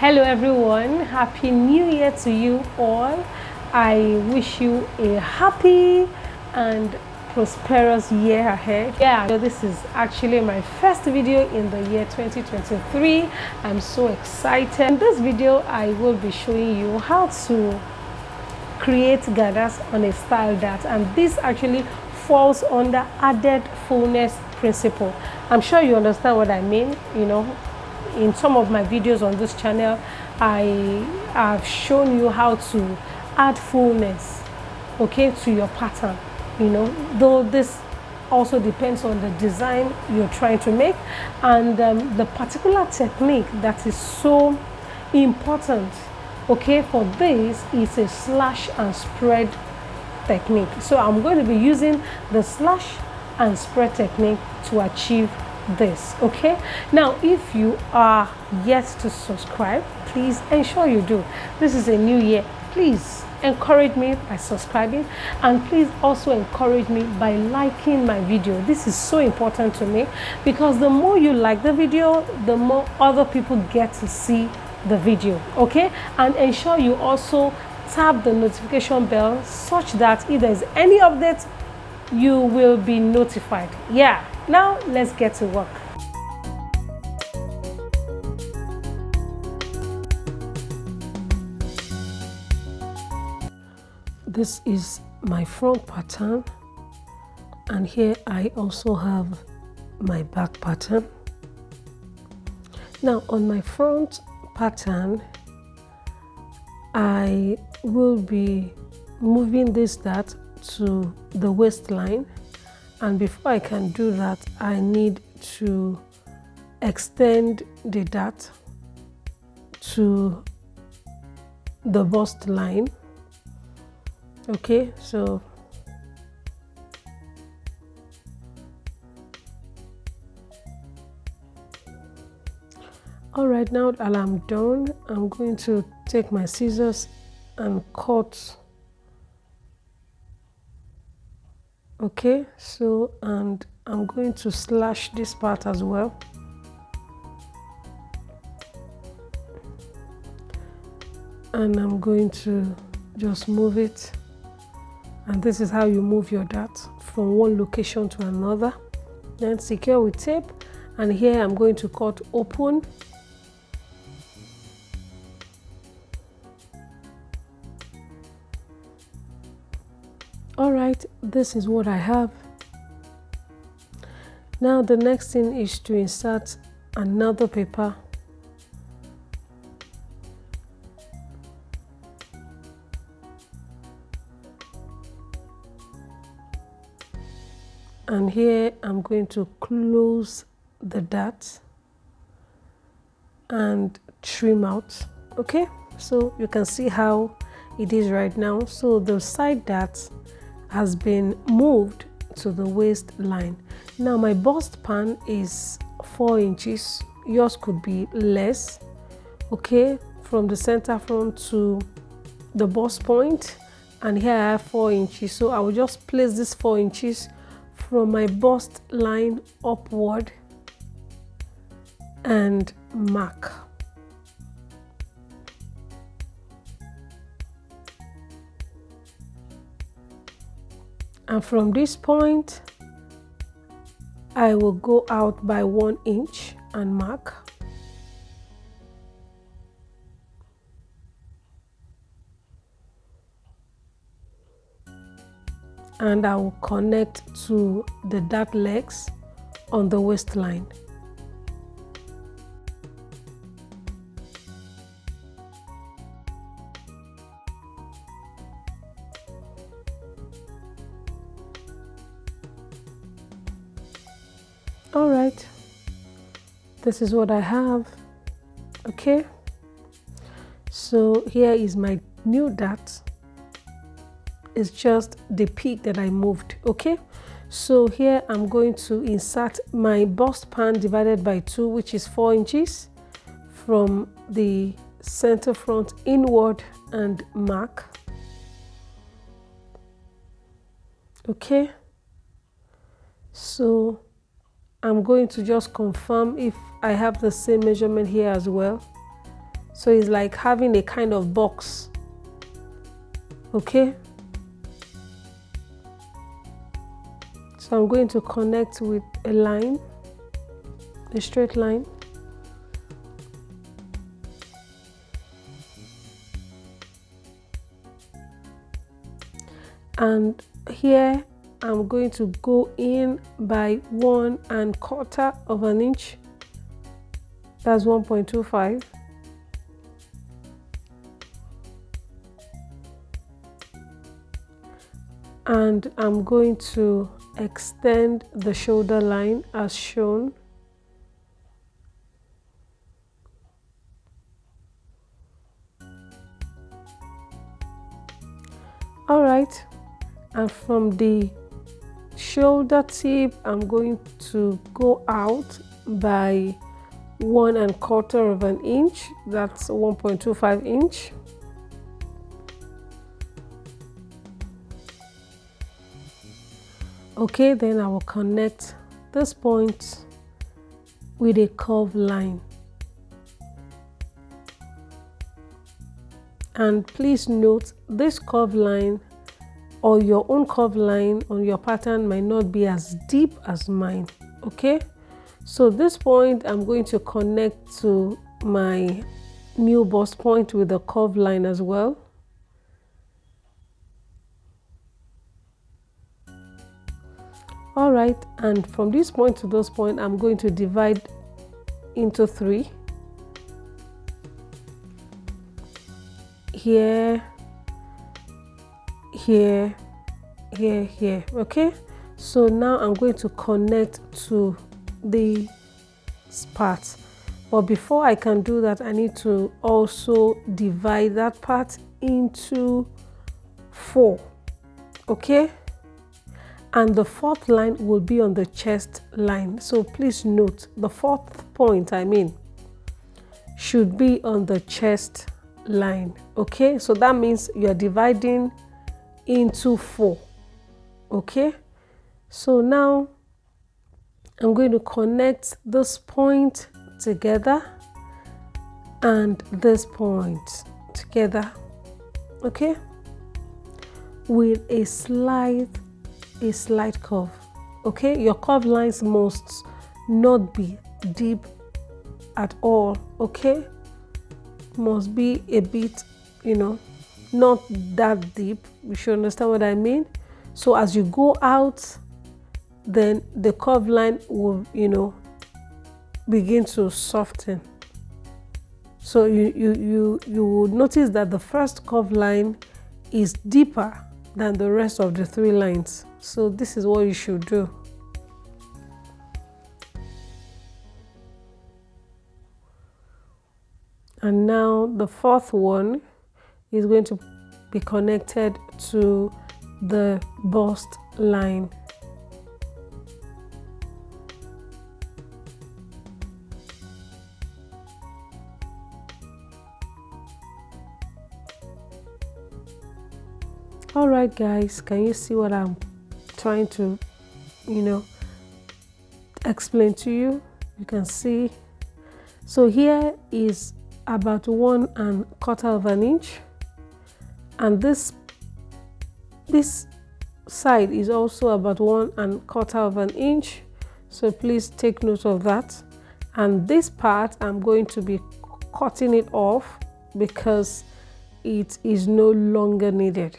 Hello everyone, happy new year to you all. I wish you a happy and prosperous year ahead. So this is actually my first video in the year 2023. I'm so excited. In this video I will be showing you how to create gathers on a style dart, and this actually falls under added fullness principle. I'm sure you understand what I mean. In some of my videos on this channel, I have shown you how to add fullness, to your pattern. Though this also depends on the design you're trying to make, and the particular technique that is so important, for this is a slash and spread technique. So I'm going to be using the slash and spread technique to achieve this. Now, if you are yet to subscribe, please ensure you do. This is a new year. Please encourage me by subscribing, and please also encourage me by liking my video. This is so important to me, because the more you like the video, the more other people get to see the video. And ensure you also tap the notification bell such that if there's any update, you will be notified. Now let's get to work. This is my front pattern, and here I also have my back pattern. Now on my front pattern, I will be moving this dart to the waistline, and before I can do that, I need to extend the dart to the bust line. So all right, now that I'm done, I'm going to take my scissors and cut. And I'm going to slash this part as well. And I'm going to just move it. And this is how you move your dart from one location to another. Then secure with tape. And here I'm going to cut open. All right, this is what I have. Now the next thing is to insert another paper. And here I'm going to close the dart and trim out. So you can see how it is right now. So the side dart has been moved to the waistline. Now my bust pan is 4 inches. Yours could be less. From the center front to the bust point, and here I have 4 inches. So I will just place this 4 inches from my bust line upward and mark. And from this point, I will go out by 1 inch and mark. And I will connect to the dart legs on the waistline. All right, this is what I have. So here is my new dart. It's just the peak that I moved. So here I'm going to insert my bust pan divided by 2, which is 4 inches, from the center front inward and mark. So I'm going to just confirm if I have the same measurement here as well. So it's like having a kind of box. Okay. So I'm going to connect with a line, a straight line. And here I'm going to go in by 1¼ of an inch. That's 1.25. And I'm going to extend the shoulder line as shown. All right, and from the shoulder tip I'm going to go out by 1¼ of an inch. That's 1.25 inch. Okay, then I will connect this point with a curved line. And please note, this curved line or your own curved line on your pattern might not be as deep as mine. Okay, so this point I'm going to connect to my new bust point with a curved line as well. All right, and from this point to this point I'm going to divide into 3. Here, here, here, here. Okay, so now I'm going to connect to the part, but before I can do that I need to also divide that part into 4. Okay, and the 4th line will be on the chest line. So please note, the 4th point should be on the chest line. Okay, so that means you're dividing into 4. Okay, so now I'm going to connect this point together and this point together. Okay, with a slight curve. Okay, your curve lines must not be deep at all. Okay, must be a bit, not that deep. You should understand what I mean. So as you go out, then the curve line will begin to soften. So you will notice that the first curve line is deeper than the rest of the 3 lines. So this is what you should do. And now the 4th one is going to be connected to the bust line. All right guys, can you see what I'm trying to explain to you? You can see. So here is about 1¼ of an inch, and this side is also about 1¼ of an inch. So please take note of that. And this part I'm going to be cutting it off because it is no longer needed.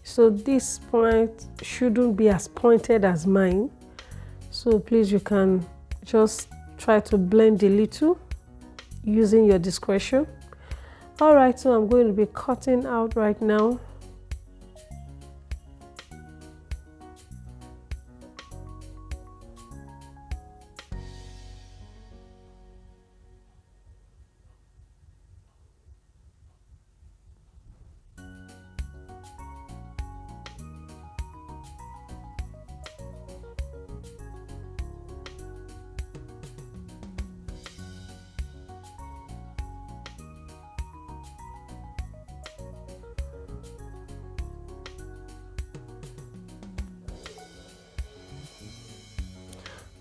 So this point shouldn't be as pointed as mine. So please, you can just try to blend a little using your discretion. All right, so I'm going to be cutting out right now.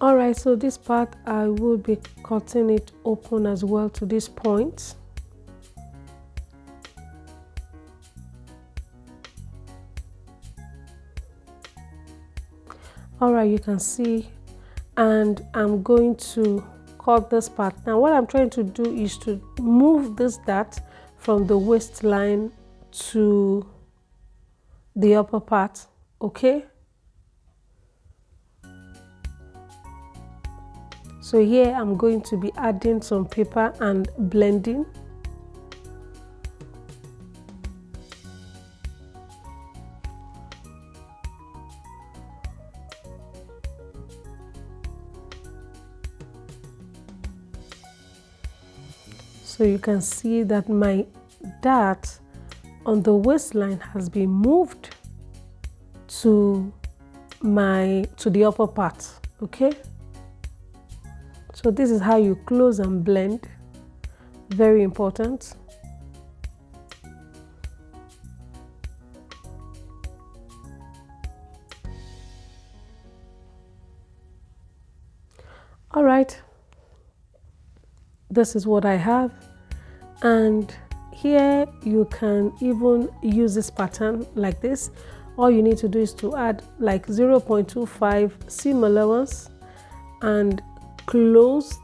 All right, so this part I will be cutting it open as well to this point. All right, you can see, and I'm going to cut this part. Now what I'm trying to do is to move this dart from the waistline to the upper part. Okay, so here I'm going to be adding some paper and blending. So you can see that my dart on the waistline has been moved to the upper part. Okay, so this is how you close and blend. Very important. All right, this is what I have, and here you can even use this pattern like this. All you need to do is to add like 0.25 seam allowance and close,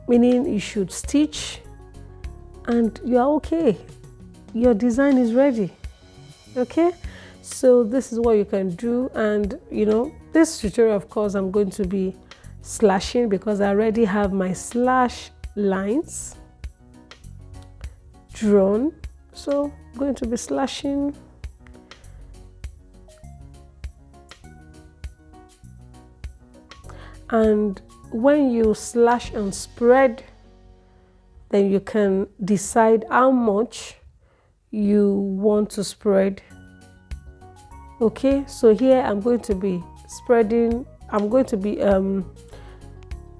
meaning you should stitch and you are okay. Your design is ready. Okay, so this is what you can do. And you know, this tutorial, of course, I'm going to be slashing because I already have my slash lines drawn, so I'm going to be slashing. And when you slash and spread, then you can decide how much you want to spread. Okay, so here I'm going to be spreading,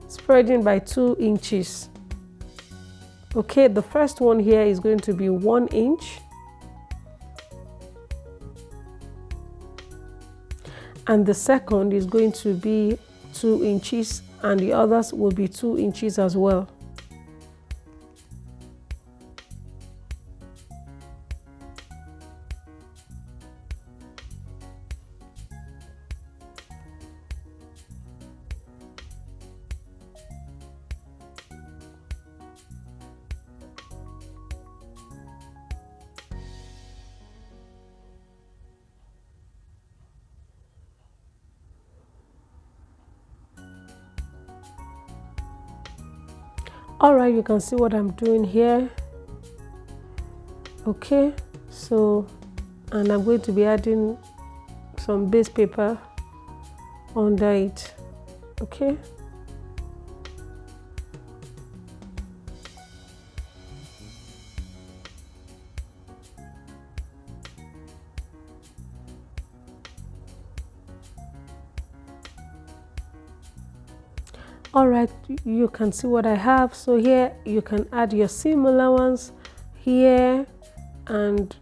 spreading by 2 inches. Okay, the first one here is going to be 1 inch, and the second is going to be 2 inches, and the others will be 2 inches as well. All right, you can see what I'm doing here. Okay, so, and I'm going to be adding some base paper under it. Okay, all right, you can see what I have. So here you can add your seam allowance here, and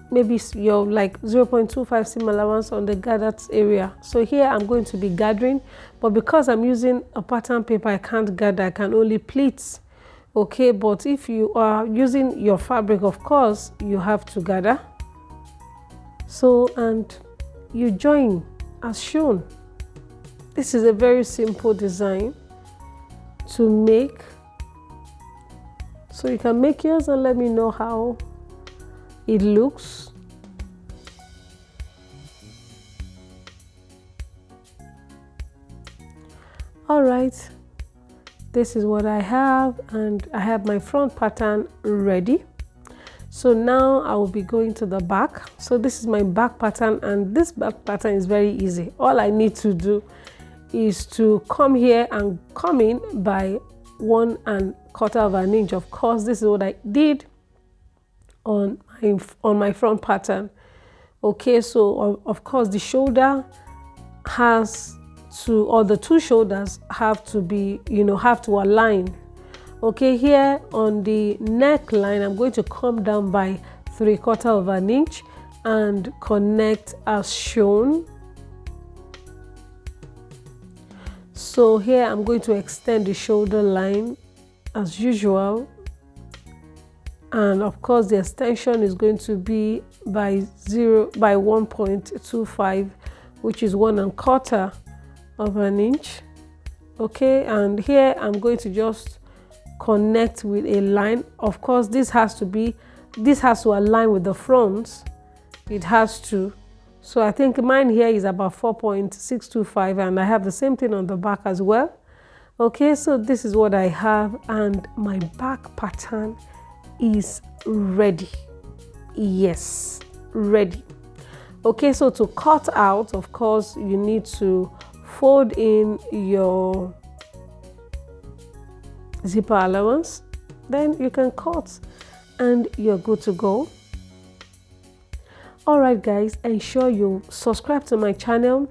maybe your like 0.25 seam allowance on the gathered area. So here I'm going to be gathering, but because I'm using a pattern paper, I can't gather, I can only pleat. Okay, but if you are using your fabric, of course you have to gather. So, and you join as shown. This is a very simple design to make, so you can make yours and let me know how it looks. All right, this is what I have, and I have my front pattern ready. So now I will be going to the back. So this is my back pattern, and this back pattern is very easy. All I need to do is to come here and come in by 1 1/4 of an inch. Of course, this is what I did on my front pattern. Okay, so of course the shoulder has to, or the 2 shoulders have to be, have to align. Okay, here on the neckline, I'm going to come down by 3/4 of an inch and connect as shown. So here I'm going to extend the shoulder line as usual, and of course the extension is going to be by 1.25, which is 1/4 of an inch. Okay, and here I'm going to just connect with a line. Of course this has to align with the front. It has to. So I think mine here is about 4.625, and I have the same thing on the back as well. Okay, so this is what I have, and my back pattern is ready. Yes, ready. Okay, so to cut out, of course you need to fold in your zipper allowance, then you can cut and you're good to go. Alright guys, ensure you subscribe to my channel,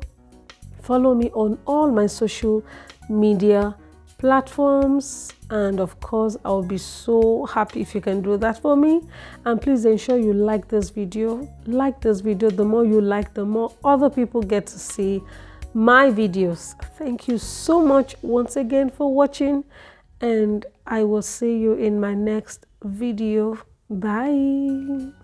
follow me on all my social media platforms, and of course I'll be so happy if you can do that for me. And please ensure you like this video. The more you like, the more other people get to see my videos. Thank you so much once again for watching, and I will see you in my next video. Bye.